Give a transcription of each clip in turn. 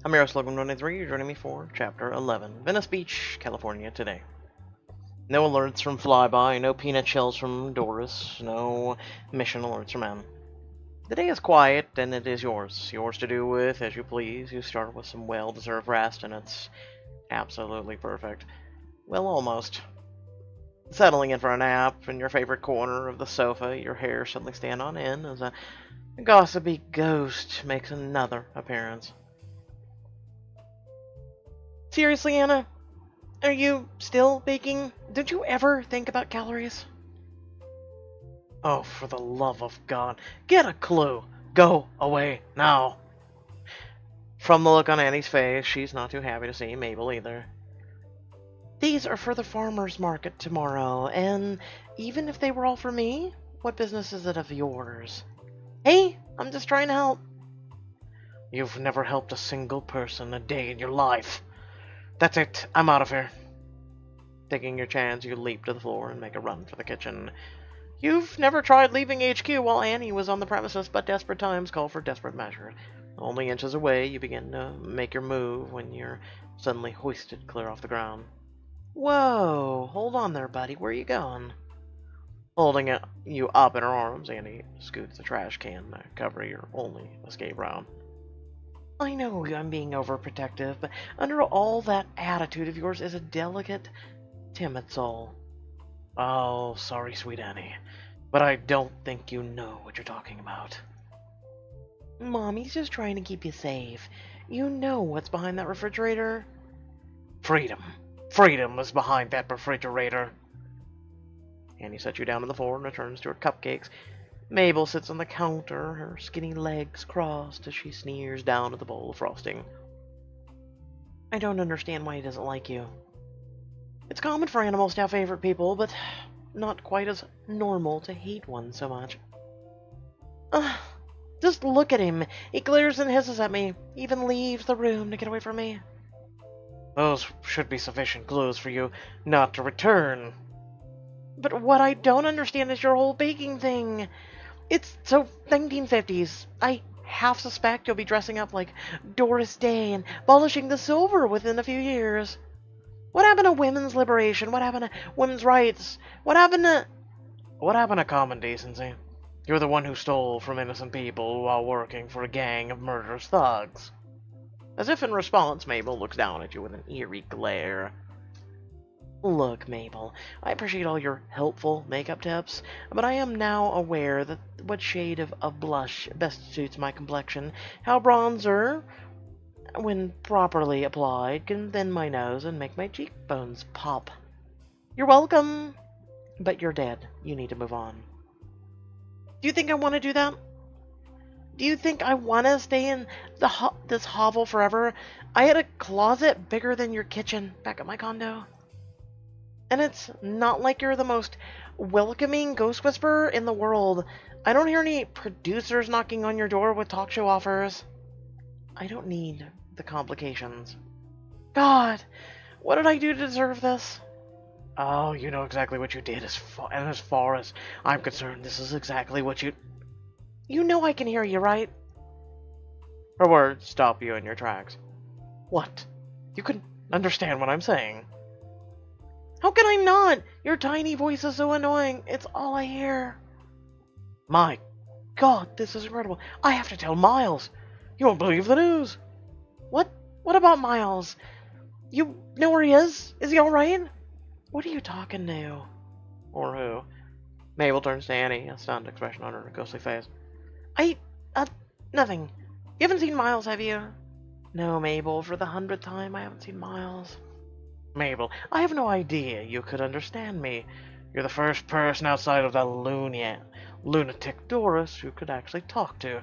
I'm your host, Logan23. You're joining me for Chapter 11. Venice Beach, California, today. No alerts from Flyby, no peanut shells from Doris, no mission alerts from Em. The day is quiet, and it is yours. Yours to do with as you please. You start with some well-deserved rest, and it's absolutely perfect. Well, almost. Settling in for a nap in your favorite corner of the sofa, your hair suddenly stand on end as a gossipy ghost makes another appearance. Seriously, Anna? Are you still baking? Did you ever think about calories? Oh, for the love of God, get a clue. Go away now. From the look on Annie's face, she's not too happy to see Mabel either. These are for the farmer's market tomorrow, and even if they were all for me, what business is it of yours? Hey, I'm just trying to help. You've never helped a single person a day in your life. That's it. I'm out of here. Taking your chance, you leap to the floor and make a run for the kitchen. You've never tried leaving HQ while Annie was on the premises, but desperate times call for desperate measures. Only inches away, you begin to make your move when you're suddenly hoisted clear off the ground. Whoa, hold on there, buddy. Where are you going? Holding you up in her arms, Annie scoots the trash can to cover your only escape route. I know I'm being overprotective, but under all that attitude of yours is a delicate, timid soul. Oh, sorry, sweet Annie, but I don't think you know what you're talking about. Mommy's just trying to keep you safe. You know what's behind that refrigerator? Freedom. Freedom is behind that refrigerator. Annie sets you down on the floor and returns to her cupcakes. Mabel sits on the counter, her skinny legs crossed as she sneers down at the bowl of frosting. I don't understand why he doesn't like you. It's common for animals to have favorite people, but not quite as normal to hate one so much. Just look at him. He glares and hisses at me, even leaves the room to get away from me. Those should be sufficient clues for you not to return. But what I don't understand is your whole baking thing. It's so 1950s. I half suspect you'll be dressing up like Doris Day and polishing the silver within a few years. What happened to women's liberation? What happened to women's rights? What happened to common decency? You're the one who stole from innocent people while working for a gang of murderous thugs. As if in response, Mabel looks down at you with an eerie glare. Look, Mabel, I appreciate all your helpful makeup tips, but I am now aware that what shade of blush best suits my complexion, how bronzer, when properly applied, can thin my nose and make my cheekbones pop. You're welcome, but you're dead. You need to move on. Do you think I want to do that? Do you think I want to stay in this hovel forever? I had a closet bigger than your kitchen back at my condo. And it's not like you're the most welcoming ghost whisperer in the world. I don't hear any producers knocking on your door with talk show offers. I don't need the complications. God, what did I do to deserve this? Oh, you know exactly what you did, as far as I'm concerned, this is exactly what you... You know I can hear you, right? Her words stop you in your tracks. What? You can understand what I'm saying. How can I not? Your tiny voice is so annoying. It's all I hear. My God, this is incredible. I have to tell Miles. You won't believe the news. What? What about Miles? You know where he is? Is he alright? What are you talking to? Or who? Mabel turns to Annie, a stunned expression on her ghostly face. Nothing. You haven't seen Miles, have you? No, Mabel, for the 100th time, I haven't seen Miles. Mabel, I have no idea you could understand me. You're the first person outside of that lunatic Doris who could actually talk to.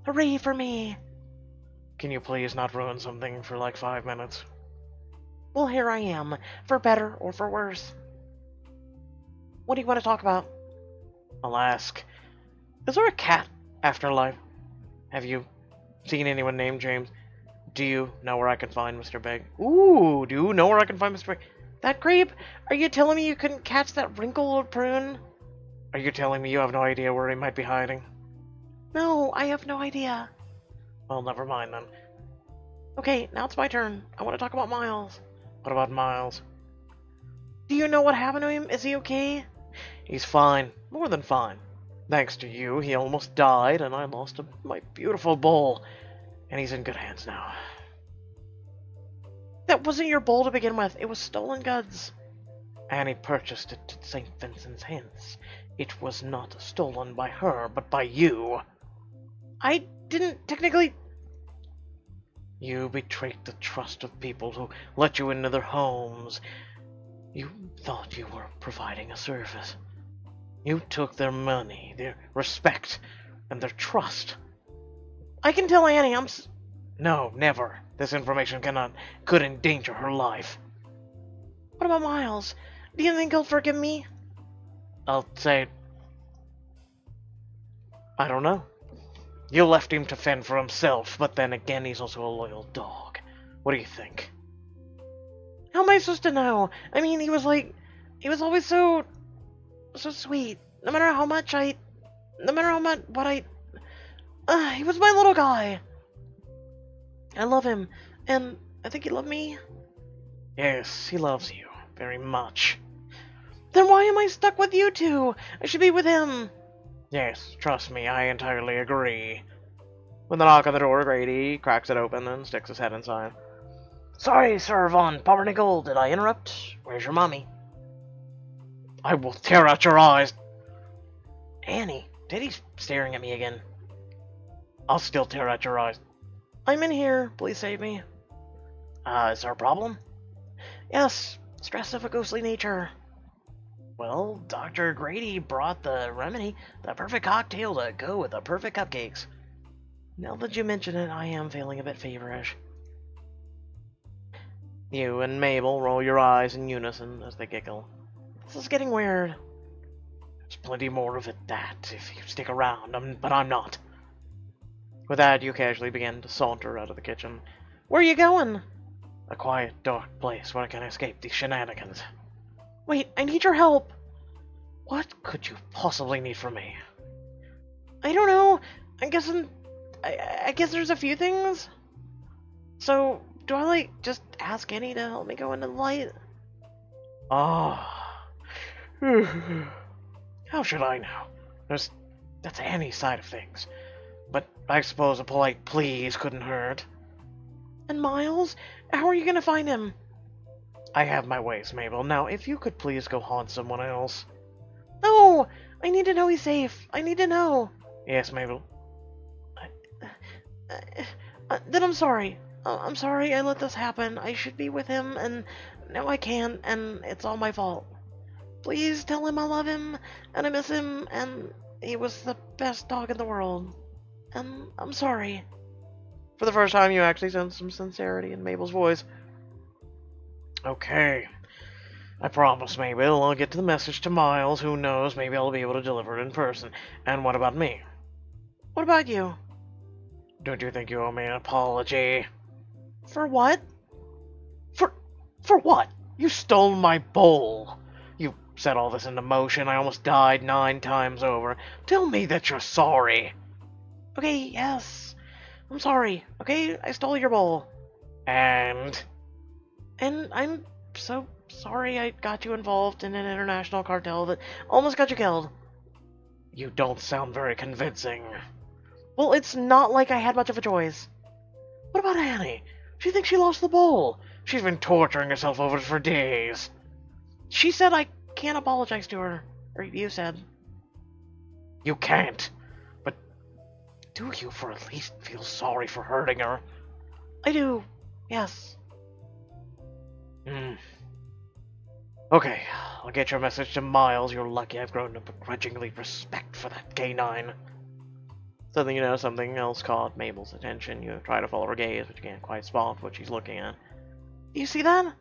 Hooray for me! Can you please not ruin something for like 5 minutes? Well, here I am, for better or for worse. What do you want to talk about? I'll ask. Is there a cat afterlife? Have you seen anyone named James? Do you know where I can find Mr. Big? Ooh, do you know where I can find Mr. Big? That creep? Are you telling me you couldn't catch that wrinkled prune? Are you telling me you have no idea where he might be hiding? No, I have no idea. Well, never mind then. Okay, now it's my turn. I want to talk about Miles. What about Miles? Do you know what happened to him? Is he okay? He's fine. More than fine. Thanks to you, he almost died, and I lost my beautiful bowl. And he's in good hands now. That wasn't your bowl to begin with. It was stolen goods. Annie purchased it at St. Vincent's Hints. It was not stolen by her, but by you. I didn't technically... You betrayed the trust of people who let you into their homes. You thought you were providing a service. You took their money, their respect, and their trust. I can tell Annie No, never. This information could endanger her life. What about Miles? Do you think he'll forgive me? I'll say... I don't know. You left him to fend for himself, but then again, he's also a loyal dog. What do you think? How am I supposed to know? I mean, he was always so sweet. No matter how much, he was my little guy. I love him, and I think he loved me. Yes, he loves you very much. Then why am I stuck with you two? I should be with him. Yes, trust me, I entirely agree. With a knock on the door, Grady cracks it open and sticks his head inside. Sorry, Sir Von Pumpernickel, did I interrupt? Where's your mommy? I will tear out your eyes. Annie, Diddy's staring at me again. I'll still tear out your eyes. I'm in here, please save me. Is there a problem? Yes, stress of a ghostly nature. Well, Dr. Grady brought the remedy, the perfect cocktail to go with the perfect cupcakes. Now that you mention it, I am feeling a bit feverish. You and Mabel roll your eyes in unison as they giggle. This is getting weird. There's plenty more of it that, if you stick around, but I'm not. With that, you casually begin to saunter out of the kitchen. Where are you going? A quiet, dark place where I can escape these shenanigans. Wait, I need your help. What could you possibly need from me? I don't know. I guess there's a few things. So, do I, just ask Annie to help me go into the light? Ah. How should I know? That's Annie's side of things. But I suppose a polite please couldn't hurt. And Miles? How are you gonna find him? I have my ways, Mabel. Now, if you could please go haunt someone else. No! I need to know he's safe. I need to know. Yes, Mabel. Then I'm sorry. I'm sorry I let this happen. I should be with him, and now I can't, and it's all my fault. Please tell him I love him, and I miss him, and he was the best dog in the world. And I'm sorry. For the first time, you actually sense some sincerity in Mabel's voice. Okay. I promise, Mabel, I'll get to the message to Miles. Who knows, maybe I'll be able to deliver it in person. And what about me? What about you? Don't you think you owe me an apology? For what? For what? You stole my bowl. You set all this into motion. I almost died 9 times over. Tell me that you're sorry. Okay, yes. I'm sorry, okay? I stole your bowl. And I'm so sorry I got you involved in an international cartel that almost got you killed. You don't sound very convincing. Well, it's not like I had much of a choice. What about Annie? She thinks she lost the bowl. She's been torturing herself over it for days. She said I can't apologize to her. Or you said. You can't. But do you for at least feel sorry for hurting her? I do. Yes. Okay, I'll get your message to Miles. You're lucky I've grown a begrudgingly respect for that canine. Suddenly you know something else caught Mabel's attention. You try to follow her gaze, but you can't quite spot what she's looking at. Do you see that?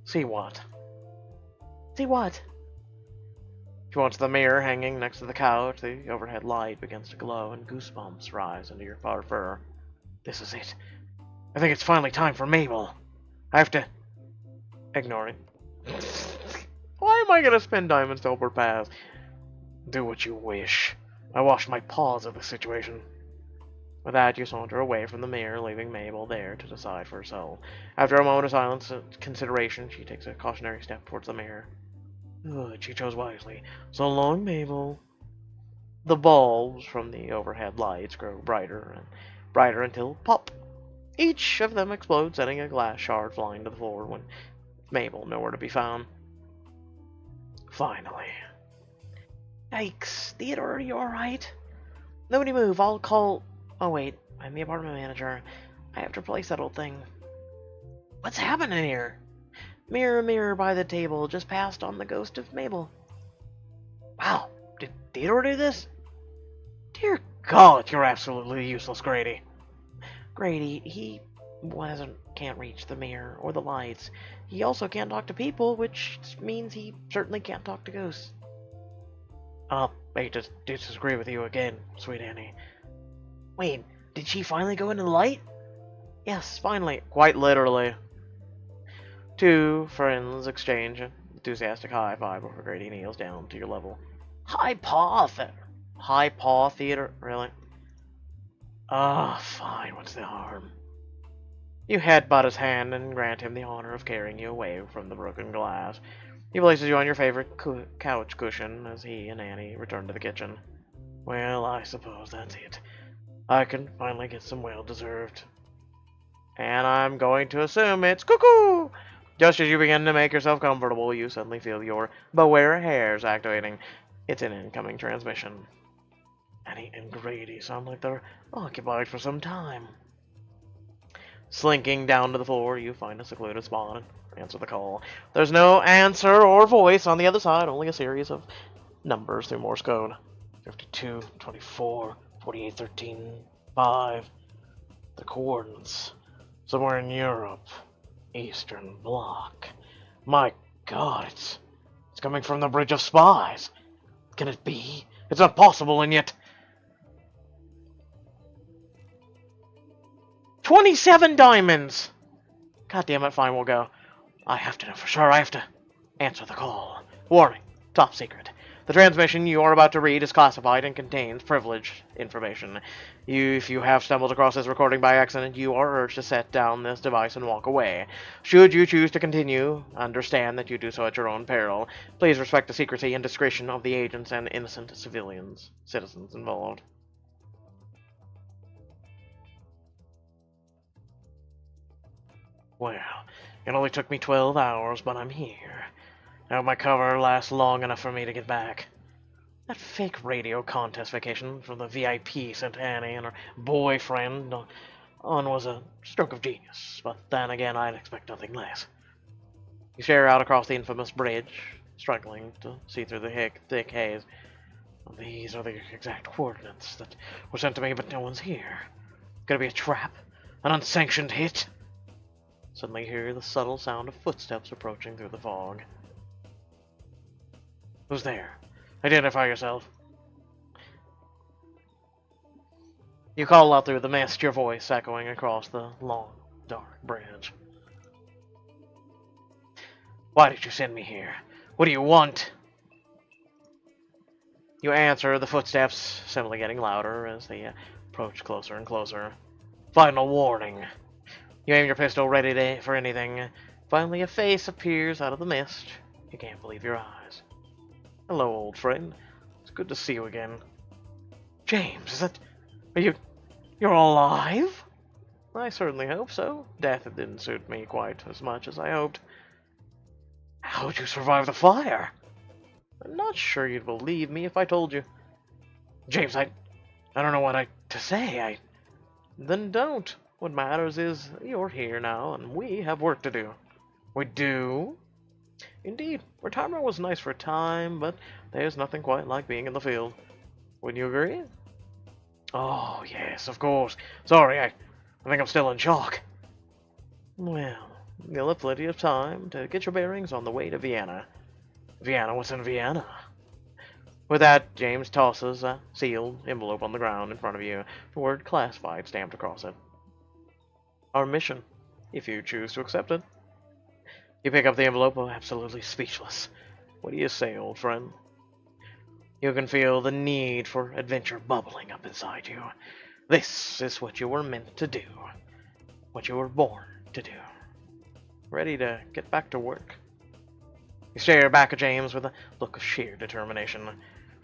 See what? See what? She wants the mirror hanging next to the couch. The overhead light begins to glow, and goosebumps rise into your fur. This is it. I think it's finally time for Mabel. I have to... Ignore it. Why am I gonna spend diamonds to help her pass? Do what you wish. I wash my paws of the situation. With that, you saunter away from the mirror, leaving Mabel there to decide for herself. After a moment of silence and consideration, she takes a cautionary step towards the mirror. Good, she chose wisely. So long, Mabel. The bulbs from the overhead lights grow brighter and brighter until pop! Each of them explodes, sending a glass shard flying to the floor when Mabel nowhere to be found. Finally. Yikes. Theodore, are you alright? Nobody move, I'll call... Oh wait, I'm the apartment manager. I have to replace that old thing. What's happening here? Mirror, mirror by the table, just passed on the ghost of Mabel. Wow, did Theodore do this? Dear God, you're absolutely useless, Grady. Grady, he can't reach the mirror or the lights. He also can't talk to people, which means he certainly can't talk to ghosts. I hate to disagree with you again, sweet Annie. Wait, did she finally go into the light? Yes, finally. Quite literally. Two friends exchange an enthusiastic high five before Grady kneels down to your level. High paw theater? Really? Ah, fine, what's the harm? You headbutt his hand and grant him the honor of carrying you away from the broken glass. He places you on your favorite couch cushion as he and Annie return to the kitchen. Well, I suppose that's it. I can finally get some well-deserved. And I'm going to assume it's cuckoo! Just as you begin to make yourself comfortable, you suddenly feel your beware hairs activating. It's an incoming transmission. Annie and Grady sound like they're occupied for some time. Slinking down to the floor, you find a secluded spot and answer the call. There's no answer or voice on the other side, only a series of numbers through Morse code. 52, 24, 48, 13, 5. The coordinates. Somewhere in Europe. Eastern Bloc. My God, it's coming from the Bridge of Spies. Can it be? It's not possible, and yet... 27 diamonds! God damn it, fine, we'll go. I have to know for sure. I have to answer the call. Warning. Top secret. The transmission you are about to read is classified and contains privileged information. If you have stumbled across this recording by accident, you are urged to set down this device and walk away. Should you choose to continue, understand that you do so at your own peril. Please respect the secrecy and discretion of the agents and innocent citizens involved. Well, it only took me 12 hours, but I'm here. I hope my cover lasts long enough for me to get back. That fake radio contest vacation from the VIP sent Annie and her boyfriend on was a stroke of genius, but then again I'd expect nothing less. You stare out across the infamous bridge, struggling to see through the thick haze. These are the exact coordinates that were sent to me, but no one's here. Could it be a trap? An unsanctioned hit? Suddenly you hear the subtle sound of footsteps approaching through the fog. Who's there? Identify yourself. You call out through the mist, your voice echoing across the long, dark bridge. Why did you send me here? What do you want? You answer, the footsteps simply getting louder as they approach closer and closer. Final warning. You aim your pistol ready for anything. Finally, a face appears out of the mist. You can't believe your eyes. Hello, old friend. It's good to see you again. James, is that... You're alive? I certainly hope so. Death didn't suit me quite as much as I hoped. How'd you survive the fire? I'm not sure you'd believe me if I told you. James, I don't know what to say. Then don't. What matters is you're here now, and we have work to do. We do? Indeed, retirement was nice for a time, but there's nothing quite like being in the field. Wouldn't you agree? Oh, yes, of course. Sorry, I think I'm still in shock. Well, you'll have plenty of time to get your bearings on the way to Vienna. Vienna? What's in Vienna? With that, James tosses a sealed envelope on the ground in front of you, the word classified stamped across it. Our mission, if you choose to accept it. You pick up the envelope, absolutely speechless. What do you say, old friend? You can feel the need for adventure bubbling up inside you. This is what you were meant to do. What you were born to do. Ready to get back to work? You stare back at James with a look of sheer determination.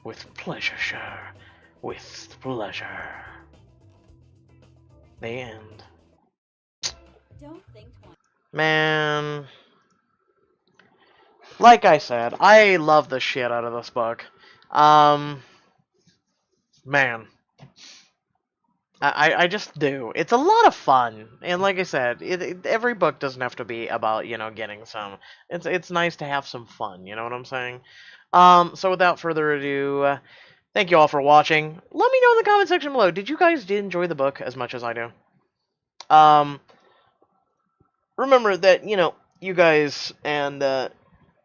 With pleasure, sure. With pleasure. The end. Don't think twice. Man. Like I said, I love the shit out of this book. Man. I just do. It's a lot of fun, and like I said, every book doesn't have to be about getting some. It's nice to have some fun. You know what I'm saying? So without further ado, thank you all for watching. Let me know in the comment section below. Did you guys enjoy the book as much as I do? Remember that you guys and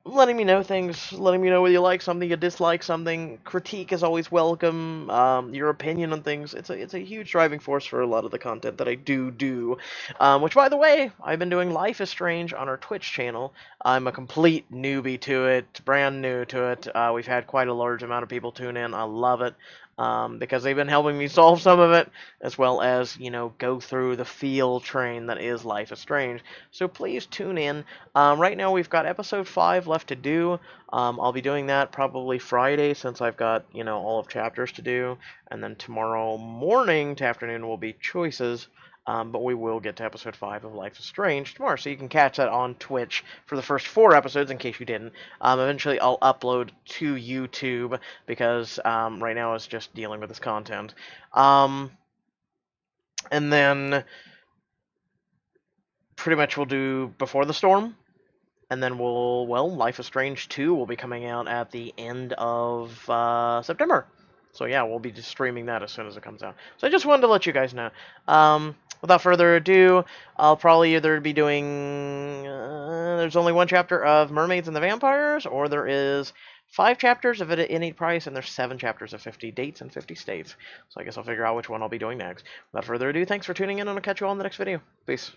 letting me know things, letting me know whether you like something, you dislike something. Critique is always welcome. Your opinion on things. It's a huge driving force for a lot of the content that I do. Which, by the way, I've been doing Life is Strange on our Twitch channel. I'm a complete newbie to it, brand new to it. We've had quite a large amount of people tune in. I love it. Because they've been helping me solve some of it, as well as, go through the feel train that is Life is Strange. So please tune in. Right now we've got episode 5 left to do. I'll be doing that probably Friday since I've got, all of chapters to do. And then tomorrow morning to afternoon will be choices. But we will get to episode 5 of Life is Strange tomorrow, so you can catch that on Twitch for the first 4 episodes in case you didn't. Eventually I'll upload to YouTube because right now it's just dealing with this content. And then pretty much we'll do Before the Storm, and then Life is Strange 2 will be coming out at the end of September. So yeah, we'll be just streaming that as soon as it comes out. So I just wanted to let you guys know. Without further ado, I'll probably either be doing... there's only 1 chapter of Mermaids and the Vampires, or there is 5 chapters of it at any price, and there's 7 chapters of 50 dates and 50 states. So I guess I'll figure out which one I'll be doing next. Without further ado, thanks for tuning in, and I'll catch you all in the next video. Peace.